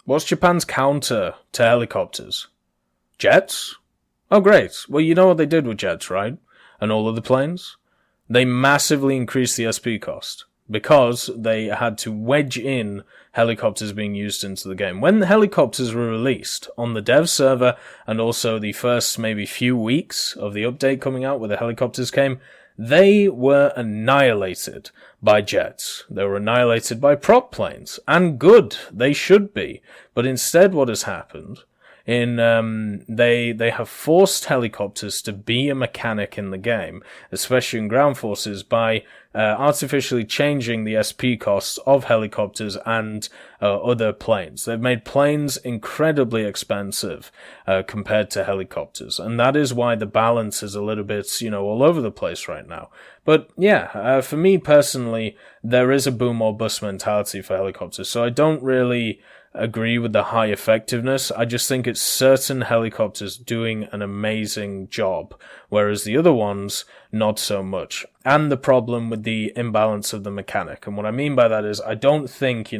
What's Japan's counter to helicopters? Jets? Oh, great. Well, you know what they did with jets, right? And all of the planes? They massively increased the SP cost because they had to wedge in helicopters being used into the game. When the helicopters were released on the dev server and also the first maybe few weeks of the update coming out where the helicopters came, they were annihilated by jets. They were annihilated by prop planes. And good, they should be. But instead what has happened they have forced helicopters to be a mechanic in the game, especially in ground forces, by artificially changing the SP costs of helicopters and other planes. They've made planes incredibly expensive compared to helicopters, and that is why the balance is a little bit, all over the place right now. But yeah, for me personally, there is a boom or bust mentality for helicopters, so I don't really agree with the high effectiveness. I just think it's certain helicopters doing an amazing job, whereas the other ones, not so much. And the problem with the imbalance of the mechanic. And what I mean by that is I don't think,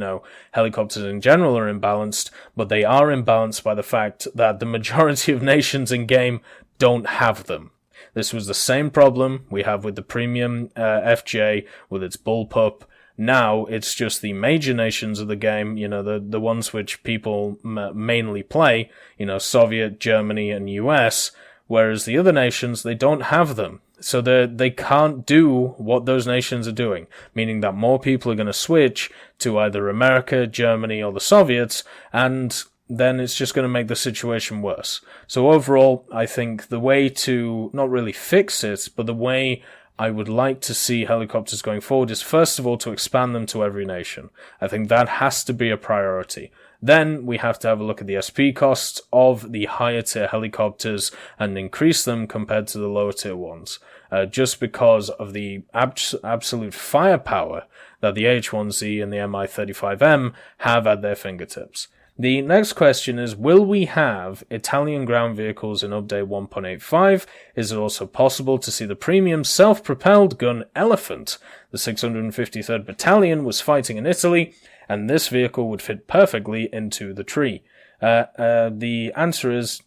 helicopters in general are imbalanced, but they are imbalanced by the fact that the majority of nations in game don't have them. This was the same problem we have with the premium FJ with its bullpup. Now it's just the major nations of the game, the ones which people mainly play, Soviet, Germany, and US, whereas the other nations, they don't have them. So they can't do what those nations are doing, meaning that more people are going to switch to either America, Germany, or the Soviets, and then it's just going to make the situation worse. So overall, I think the way to not really fix it, but the way I would like to see helicopters going forward is, first of all, to expand them to every nation. I think that has to be a priority. Then we have to have a look at the SP costs of the higher tier helicopters and increase them compared to the lower tier ones. Just because of the absolute firepower that the H1Z and the Mi-35M have at their fingertips. The next question is, will we have Italian ground vehicles in update 1.85? Is it also possible to see the premium self-propelled gun Elefant? The 653rd Battalion was fighting in Italy, and this vehicle would fit perfectly into the tree. The answer is,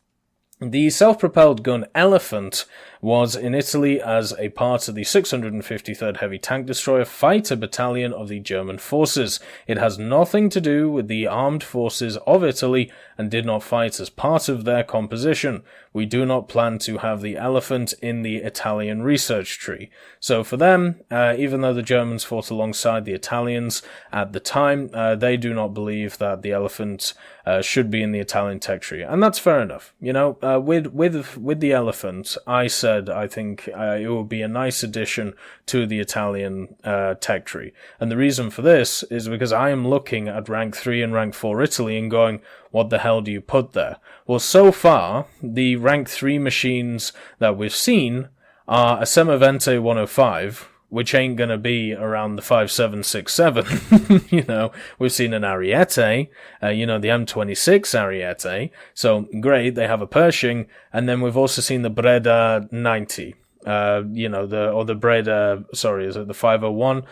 the self-propelled gun Elefant was in Italy as a part of the 653rd Heavy Tank Destroyer Fighter Battalion of the German forces. It has nothing to do with the armed forces of Italy and did not fight as part of their composition. We do not plan to have the Elefant in the Italian research tree. So for them, even though the Germans fought alongside the Italians at the time, they do not believe that the Elefant should be in the Italian tech tree. And that's fair enough. With the Elefant, I think it will be a nice addition to the Italian tech tree. And the reason for this is because I am looking at rank 3 and rank 4 Italy and going, what the hell do you put there? Well, so far, the rank 3 machines that we've seen are a Semavente 105, which ain't gonna be around the 5767. We've seen an Ariete, the M26 Ariete. So great, they have a Pershing, and then we've also seen the Breda 90. The Breda, is it the 501,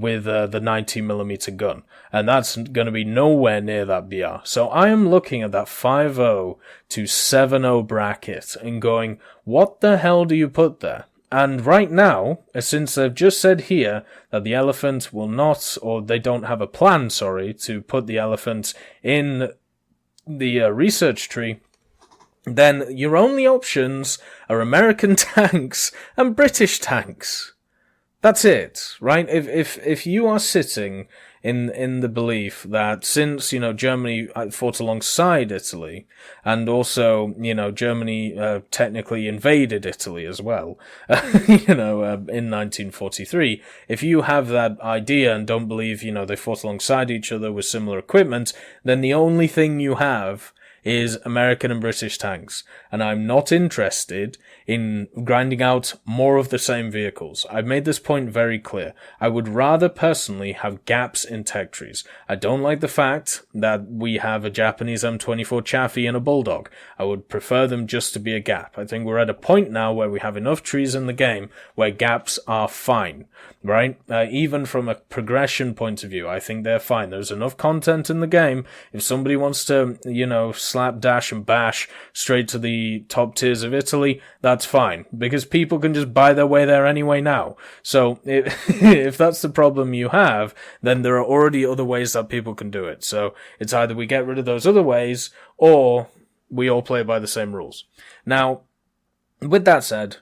with the 90mm gun. And that's gonna be nowhere near that BR. So I am looking at that 50 to 70 bracket and going, what the hell do you put there? And right now, since they've just said here that the Elefant will not, or they don't have a plan, to put the Elefant in the research tree, then your only options are American tanks and British tanks. That's it, right? If you are sitting in the belief that since, Germany fought alongside Italy, and also, Germany technically invaded Italy as well, in 1943, if you have that idea and don't believe, they fought alongside each other with similar equipment, then the only thing you have is American and British tanks. And I'm not interested in grinding out more of the same vehicles. I've made this point very clear. I would rather personally have gaps in tech trees. I don't like the fact that we have a Japanese M24 Chaffee and a Bulldog. I would prefer them just to be a gap. I think we're at a point now where we have enough trees in the game where gaps are fine, right? Even from a progression point of view, I think they're fine. There's enough content in the game. If somebody wants to, slap, dash, and bash straight to the top tiers of Italy, that's fine, because people can just buy their way there anyway now. So if that's the problem you have, then there are already other ways that people can do it. So it's either we get rid of those other ways, or we all play by the same rules. Now, with that said,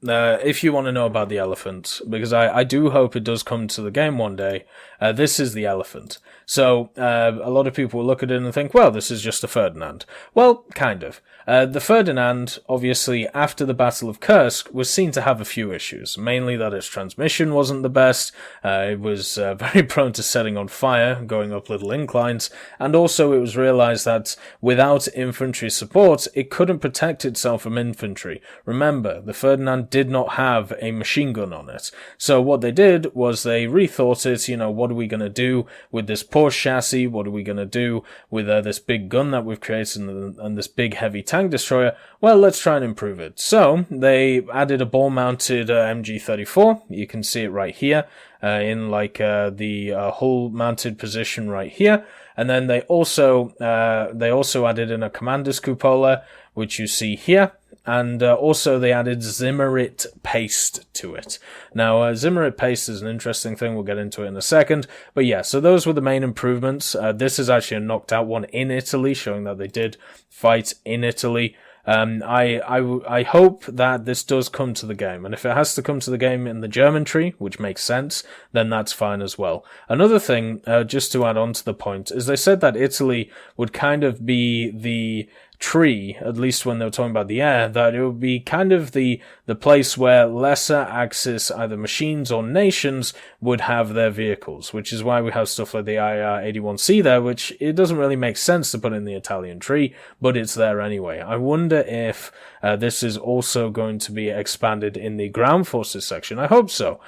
if you want to know about the Elephant, because I do hope it does come to the game one day, this is the Elephant. So, a lot of people will look at it and think, well, this is just a Ferdinand. Well, kind of. The Ferdinand, obviously, after the Battle of Kursk, was seen to have a few issues. Mainly that its transmission wasn't the best, it was very prone to setting on fire, going up little inclines, and also it was realized that without infantry support, it couldn't protect itself from infantry. Remember, the Ferdinand did not have a machine gun on it. So what they did was they rethought it, what are we going to do with this Porsche chassis? What are we going to do with this big gun that we've created and this big heavy tank destroyer? Well, let's try and improve it. So they added a ball-mounted MG34. You can see it right here in the hull-mounted position right here. And then they also added in a commander's cupola, which you see here. And also they added Zimmerit paste to it. Now, Zimmerit paste is an interesting thing. We'll get into it in a second. But yeah, so those were the main improvements. This is actually a knocked out one in Italy, showing that they did fight in Italy. I hope that this does come to the game, and if it has to come to the game in the German tree, which makes sense, then that's fine as well. Another thing, just to add on to the point, is they said that Italy would kind of be the tree, at least when they were talking about the air, that it would be kind of the place where lesser Axis, either machines or nations, would have their vehicles, which is why we have stuff like the IR-81C there, which it doesn't really make sense to put in the Italian tree, but it's there anyway. I wonder if this is also going to be expanded in the ground forces section. I hope so.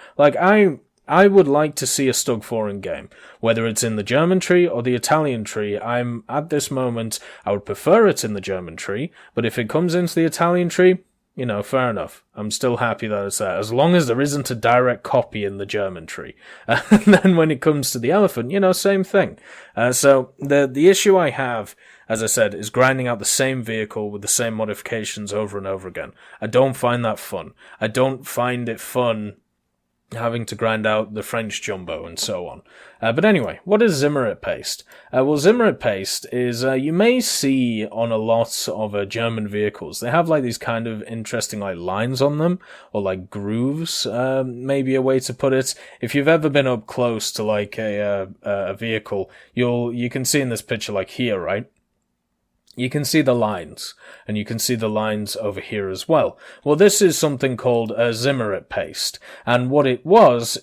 I would like to see a Stug 4 in game, whether it's in the German tree or the Italian tree. At this moment, I would prefer it in the German tree, but if it comes into the Italian tree, fair enough. I'm still happy that it's there, as long as there isn't a direct copy in the German tree. And then when it comes to the Elephant, same thing. So the issue I have, as I said, is grinding out the same vehicle with the same modifications over and over again. I don't find that fun. I don't find it fun having to grind out the French jumbo and so on. But anyway, what is Zimmerit paste? Well, Zimmerit paste is, you may see on a lot of German vehicles, they have these kind of interesting lines on them, or grooves, maybe a way to put it. If you've ever been up close to a vehicle, you can see in this picture here, right? You can see the lines, and you can see the lines over here as well. Well, this is something called Zimmerit paste, and what it was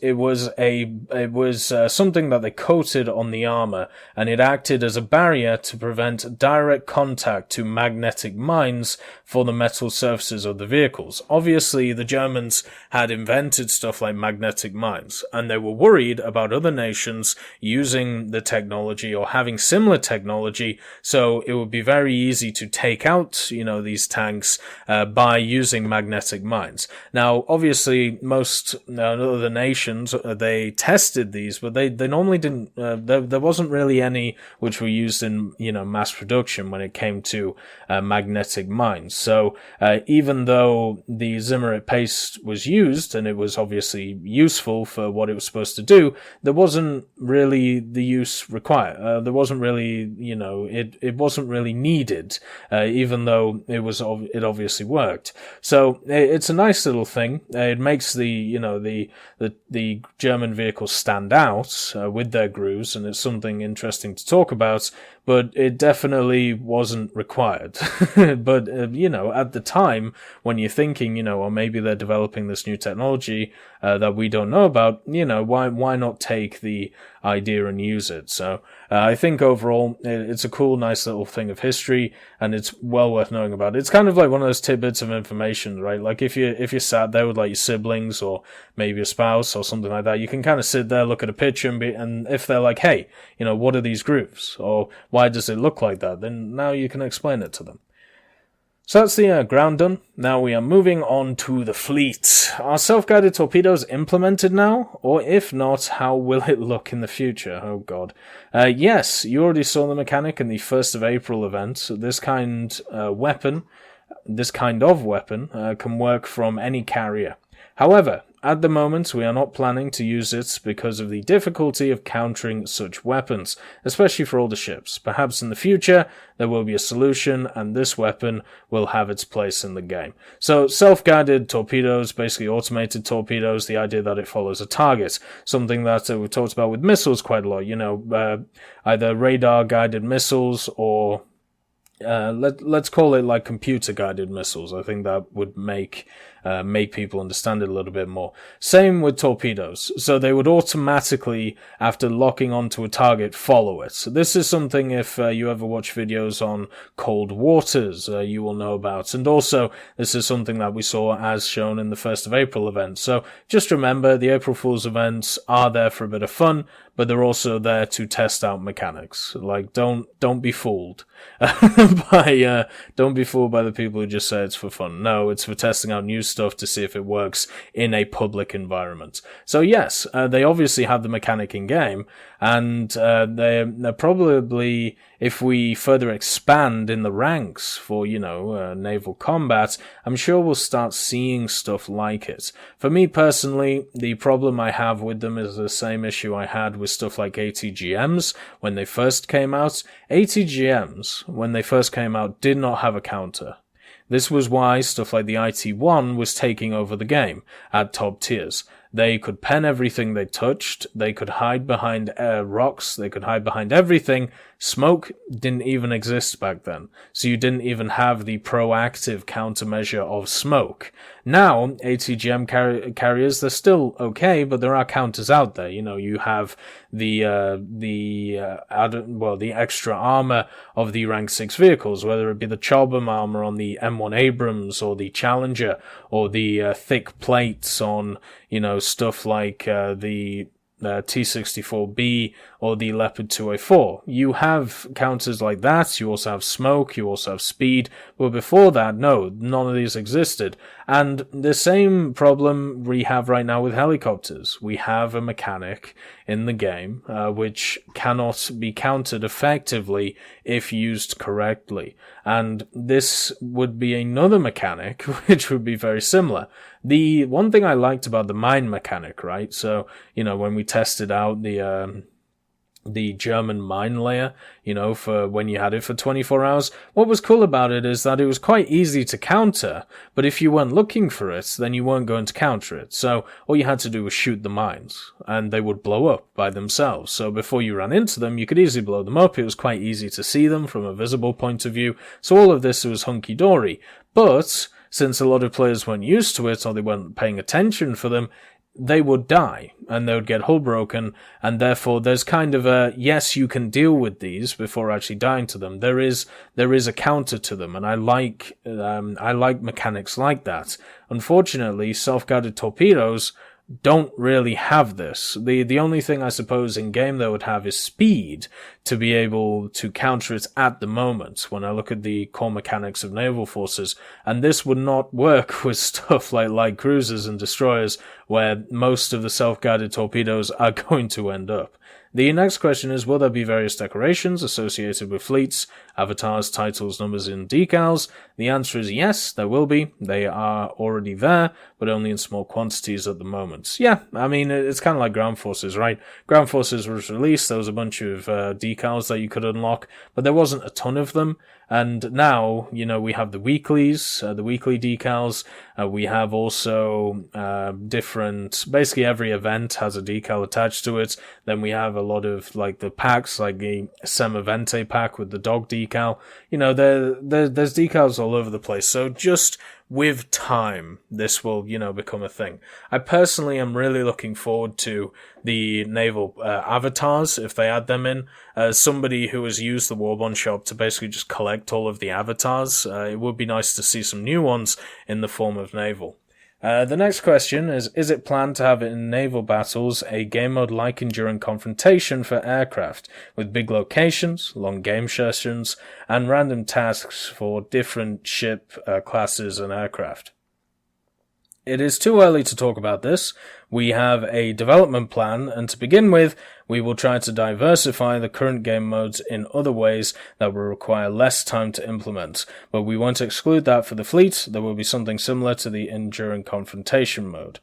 something that they coated on the armor, and it acted as a barrier to prevent direct contact to magnetic mines for the metal surfaces of the vehicles. Obviously, the Germans had invented stuff like magnetic mines, and they were worried about other nations using the technology or having similar technology, so it would be very easy to take out, these tanks by using magnetic mines. Now, obviously, most other nations, they tested these, but they normally didn't, there wasn't really any which were used in, mass production when it came to magnetic mines. So, even though the Zimmerit paste was used, and it was obviously useful for what it was supposed to do, there wasn't really the use required. There wasn't really, it wasn't really needed, even though it obviously worked. So it's a nice little thing. It makes the German vehicles stand out with their grooves, and it's something interesting to talk about. But it definitely wasn't required. But at the time when you're thinking, or maybe they're developing this new technology that we don't know about, why not take the idea and use it? So I think overall it's a cool, nice little thing of history. history, and it's well worth knowing about. It's kind of like one of those tidbits of information, right? Like if you're sat there with like your siblings or maybe a spouse or something like that, you can kind of sit there, look at a picture, and if they're like, hey, what are these grooves, or why does it look like that, then now you can explain it to them. So that's the ground done. Now we are moving on to the fleet. Are self-guided torpedoes implemented now? Or if not, how will it look in the future? Oh god. Yes, you already saw the mechanic in the 1st of April event. This kind of weapon can work from any carrier. However, at the moment, we are not planning to use it because of the difficulty of countering such weapons, especially for older ships. Perhaps in the future, there will be a solution, and this weapon will have its place in the game. So, self-guided torpedoes, basically automated torpedoes, the idea that it follows a target, something that we've talked about with missiles quite a lot, either radar-guided missiles or let's call it like computer-guided missiles. I think that would make people understand it a little bit more. Same with torpedoes. So they would automatically, after locking onto a target, follow it. So this is something, if you ever watch videos on cold waters, you will know about. And also, this is something that we saw as shown in the 1st of April event. So just remember, the April Fool's events are there for a bit of fun, but they're also there to test out mechanics. Like, don't be fooled don't be fooled by the people who just say it's for fun. No, it's for testing out new stuff to see if it works in a public environment. So yes, they obviously have the mechanic in game, and they're probably, if we further expand in the ranks for, naval combat, I'm sure we'll start seeing stuff like it. For me personally, the problem I have with them is the same issue I had with stuff like ATGMs when they first came out. ATGMs, when they first came out, did not have a counter. This was why stuff like the IT-1 was taking over the game at top tiers. They could pen everything they touched, they could hide behind rocks, they could hide behind everything. Smoke didn't even exist back then, so you didn't even have the proactive countermeasure of smoke. Now, ATGM carriers, they're still okay, but there are counters out there. You have the extra armor of the rank 6 vehicles, whether it be the Chobham armor on the M1 Abrams or the Challenger, or the thick plates on, stuff like the T-64B or the Leopard 2A4. You have counters like that, you also have smoke, you also have speed, but before that, no, none of these existed. And the same problem we have right now with helicopters. We have a mechanic in the game which cannot be countered effectively if used correctly. And this would be another mechanic which would be very similar. The one thing I liked about the mine mechanic, right? So, when we tested out the German mine layer, for when you had it for 24 hours, what was cool about it is that it was quite easy to counter, but if you weren't looking for it, then you weren't going to counter it. So all you had to do was shoot the mines, and they would blow up by themselves. So before you ran into them, you could easily blow them up. It was quite easy to see them from a visible point of view. So all of this was hunky-dory. But since a lot of players weren't used to it, or they weren't paying attention for them, they would die, and they would get hull broken, and therefore there's kind of a, yes, you can deal with these before actually dying to them. There is a counter to them, and I like mechanics like that. Unfortunately, self-guided torpedoes don't really have this. The only thing I suppose in game they would have is speed to be able to counter it at the moment when I look at the core mechanics of naval forces, and this would not work with stuff like light cruisers and destroyers where most of the self-guided torpedoes are going to end up. The next question is, will there be various decorations associated with fleets, avatars, titles, numbers, and decals? The answer is yes, there will be. They are already there, but only in small quantities at the moment. Yeah, I mean, it's kind of like Ground Forces, right? Ground Forces was released, there was a bunch of decals that you could unlock, but there wasn't a ton of them. And now, we have the weeklies, the weekly decals. We have also different basically every event has a decal attached to it. Then we have a lot of like the packs, like the Semavente pack with the dog decal. You know, there's decals all over the place. So just with time, this will, you know, become a thing. I personally am really looking forward to the naval avatars, if they add them in. As somebody who has used the Warbond shop to basically just collect all of the avatars, it would be nice to see some new ones in the form of naval. The next question is it planned to have in naval battles a game mode like Enduring Confrontation for aircraft, with big locations, long game sessions, and random tasks for different ship classes and aircraft? It is too early to talk about this. We have a development plan, and to begin with, we will try to diversify the current game modes in other ways that will require less time to implement, but we won't exclude that for the fleet. There will be something similar to the Enduring Confrontation mode.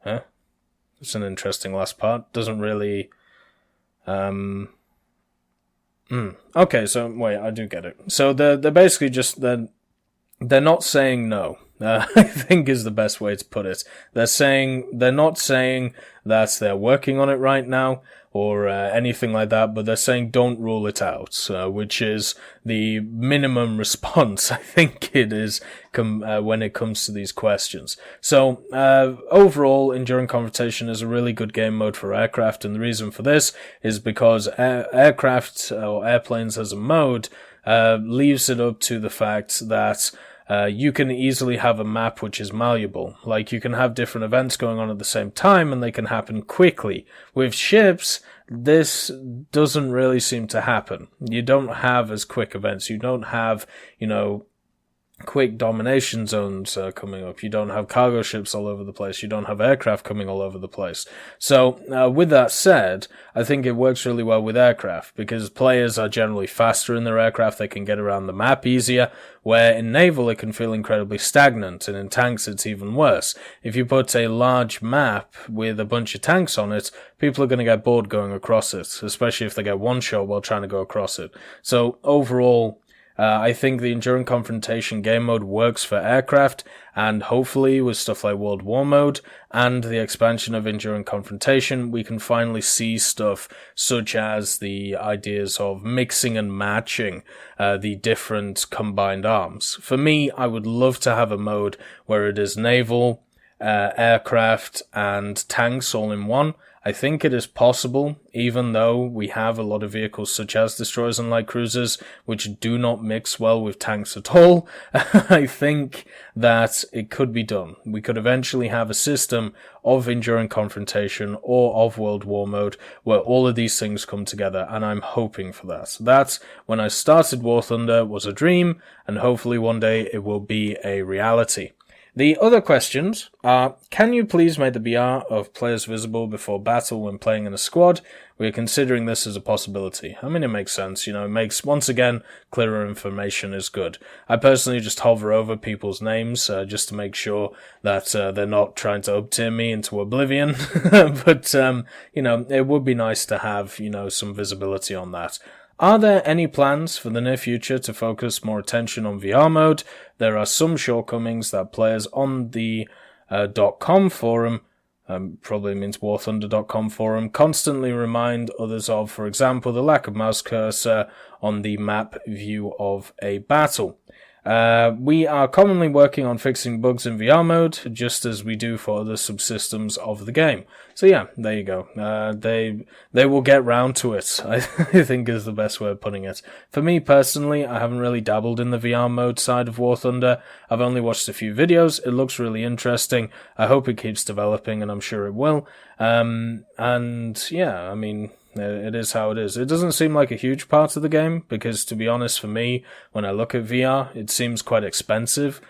Huh? It's an interesting last part. Doesn't really... Okay, so, wait, I do get it. So they're basically just... They're not saying no. I think is the best way to put it. They're not saying that they're working on it right now or anything like that, but they're saying don't rule it out, which is the minimum response I think it is when it comes to these questions. So overall, Enduring Confrontation is a really good game mode for aircraft, and the reason for this is because aircraft or airplanes as a mode leaves it up to the fact that you can easily have a map which is malleable. Like, you can have different events going on at the same time, and they can happen quickly. With ships, this doesn't really seem to happen. You don't have as quick events. You don't have, you know, quick domination zones coming up. You don't have cargo ships all over the place. You don't have aircraft coming all over the place. So, with that said, I think it works really well with aircraft, because players are generally faster in their aircraft. They can get around the map easier, where in naval it can feel incredibly stagnant, and in tanks it's even worse. If you put a large map with a bunch of tanks on it, people are going to get bored going across it, especially if they get one shot while trying to go across it. So, overall, I think the Enduring Confrontation game mode works for aircraft, and hopefully with stuff like World War mode and the expansion of Enduring Confrontation, we can finally see stuff such as the ideas of mixing and matching the different combined arms. For me, I would love to have a mode where it is naval, aircraft, and tanks all in one. I think it is possible, even though we have a lot of vehicles such as destroyers and light cruisers, which do not mix well with tanks at all. I think that it could be done. We could eventually have a system of Enduring Confrontation or of World War mode where all of these things come together, and I'm hoping for that. That, when I started War Thunder, was a dream, and hopefully one day it will be a reality. The other questions are, can you please make the BR of players visible before battle when playing in a squad? We are considering this as a possibility. I mean, it makes sense, you know, it makes, once again, clearer information is good. I personally just hover over people's names, just to make sure that, they're not trying to up-tier me into oblivion. But, you know, it would be nice to have, you know, some visibility on that. Are there any plans for the near future to focus more attention on VR mode? There are some shortcomings that players on the .com forum, probably means warthunder.com forum, constantly remind others of, for example, the lack of mouse cursor on the map view of a battle. We are commonly working on fixing bugs in VR mode, just as we do for other subsystems of the game. So yeah, there you go. They will get round to it, I think is the best way of putting it. For me personally, I haven't really dabbled in the VR mode side of War Thunder. I've only watched a few videos. It looks really interesting. I hope it keeps developing, and I'm sure it will. And yeah, I mean, it is how it is. It doesn't seem like a huge part of the game, because to be honest, for me, when I look at VR, it seems quite expensive,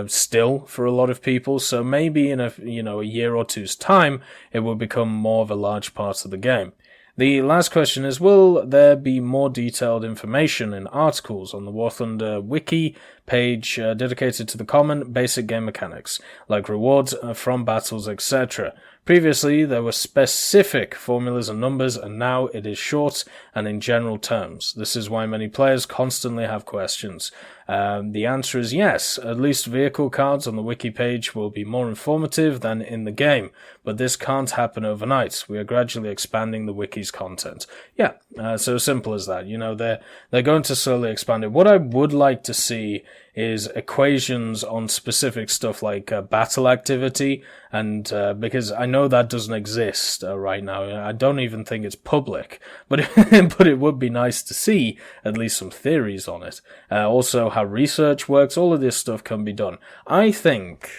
still for a lot of people. So maybe in a year or two's time, it will become more of a large part of the game. The last question is, will there be more detailed information in articles on the War Thunder wiki page dedicated to the common basic game mechanics, like rewards from battles, etc.? Previously, there were specific formulas and numbers, and now it is short and in general terms. This is why many players constantly have questions. The answer is yes. At least vehicle cards on the wiki page will be more informative than in the game, but this can't happen overnight. We are gradually expanding the wiki's content. Yeah, so simple as that. You know, they're going to slowly expand it. What I would like to see is equations on specific stuff like battle activity, and because I know that doesn't exist right now. I don't even think it's public, but but it would be nice to see at least some theories on it. Also, how research works, all of this stuff can be done. I think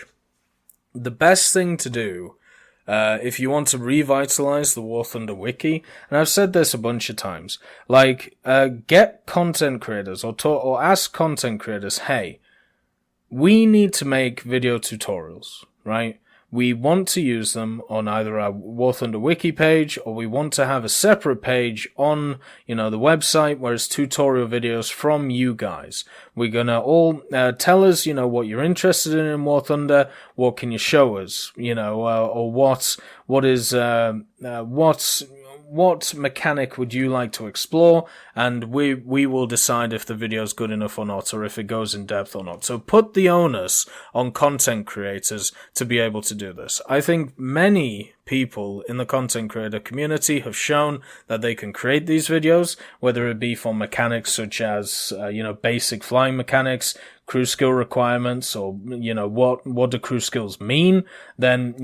the best thing to do if you want to revitalize the War Thunder wiki, and I've said this a bunch of times, like, get content creators or ask content creators, hey, we need to make video tutorials, right? We want to use them on either our War Thunder wiki page, or we want to have a separate page on, the website where it's tutorial videos from you guys. We're gonna all tell us, what you're interested in War Thunder. What can you show us, or what mechanic would you like to explore, and we will decide if the video is good enough or not, or if it goes in depth or not. So put the onus on content creators to be able to do this. I think many people in the content creator community have shown that they can create these videos, whether it be for mechanics such as, basic flying mechanics, crew skill requirements, or, what do crew skills mean, then,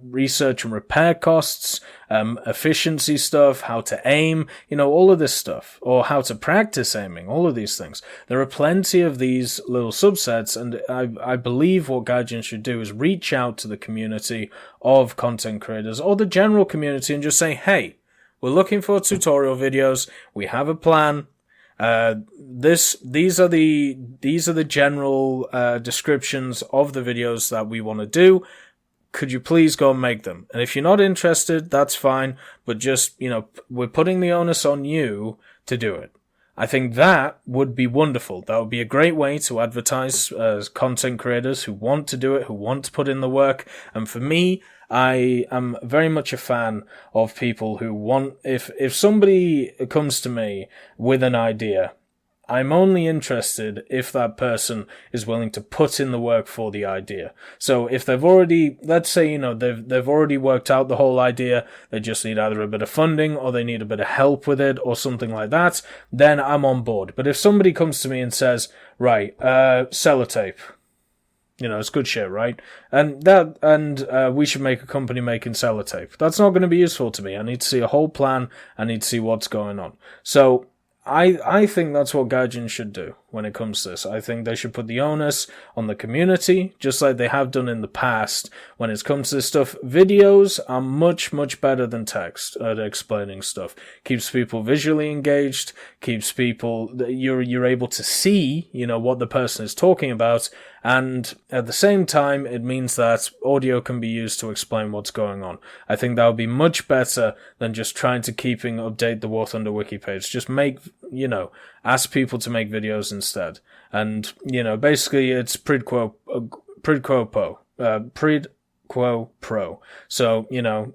research and repair costs, efficiency stuff, how to aim, all of this stuff, or how to practice aiming, all of these things. There are plenty of these little subsets, and I believe what Gaijin should do is reach out to the community of content creators, or the general community, and just say, hey, we're looking for tutorial videos, we have a plan, these are the general descriptions of the videos that we want to do. Could you please go and make them? And if you're not interested, that's fine, but just, we're putting the onus on you to do it. I think that would be wonderful. That would be a great way to advertise content creators who want to do it, who want to put in the work. And for me, I am very much a fan of people who want, if somebody comes to me with an idea, I'm only interested if that person is willing to put in the work for the idea. So if they've already, let's say, they've already worked out the whole idea, they just need either a bit of funding or they need a bit of help with it or something like that, then I'm on board. But if somebody comes to me and says, right, sellotape, it's good shit, right? And we should make a company making sellotape. That's not going to be useful to me. I need to see a whole plan. I need to see what's going on. So I think that's what Gaijin should do when it comes to this. I think they should put the onus on the community, just like they have done in the past. When it comes to this stuff, videos are much, much better than text at explaining stuff. Keeps people visually engaged, keeps people, you're able to see, what the person is talking about, and at the same time, it means that audio can be used to explain what's going on. I think that would be much better than just trying to update the War Thunder wiki page. Just make, ask people to make videos instead. And, basically it's prid quo pro. So,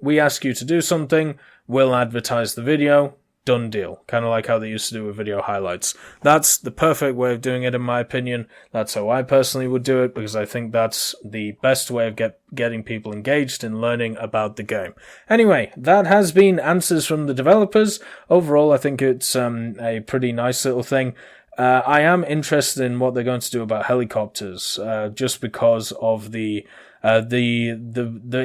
we ask you to do something, we'll advertise the video, done deal. Kind of like how they used to do with video highlights. That's the perfect way of doing it, in my opinion. That's how I personally would do it, because I think that's the best way of getting people engaged in learning about the game. Anyway, that has been answers from the developers. Overall, I think it's a pretty nice little thing. I am interested in what they're going to do about helicopters, just because of the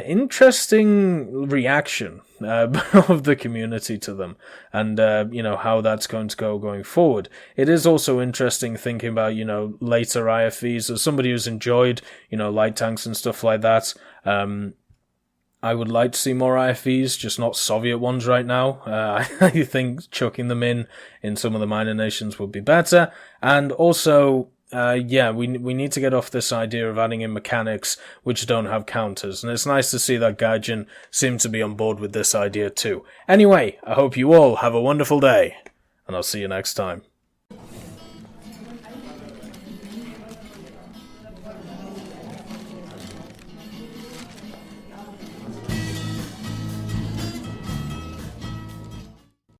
interesting reaction of the community to them, and how that's going to go going forward. It is also interesting thinking about later IFVs. As somebody who's enjoyed light tanks and stuff like that, I would like to see more IFVs, just not Soviet ones right now. I think chucking them in some of the minor nations would be better. And also, we need to get off this idea of adding in mechanics which don't have counters. And it's nice to see that Gaijin seem to be on board with this idea too. Anyway, I hope you all have a wonderful day, and I'll see you next time.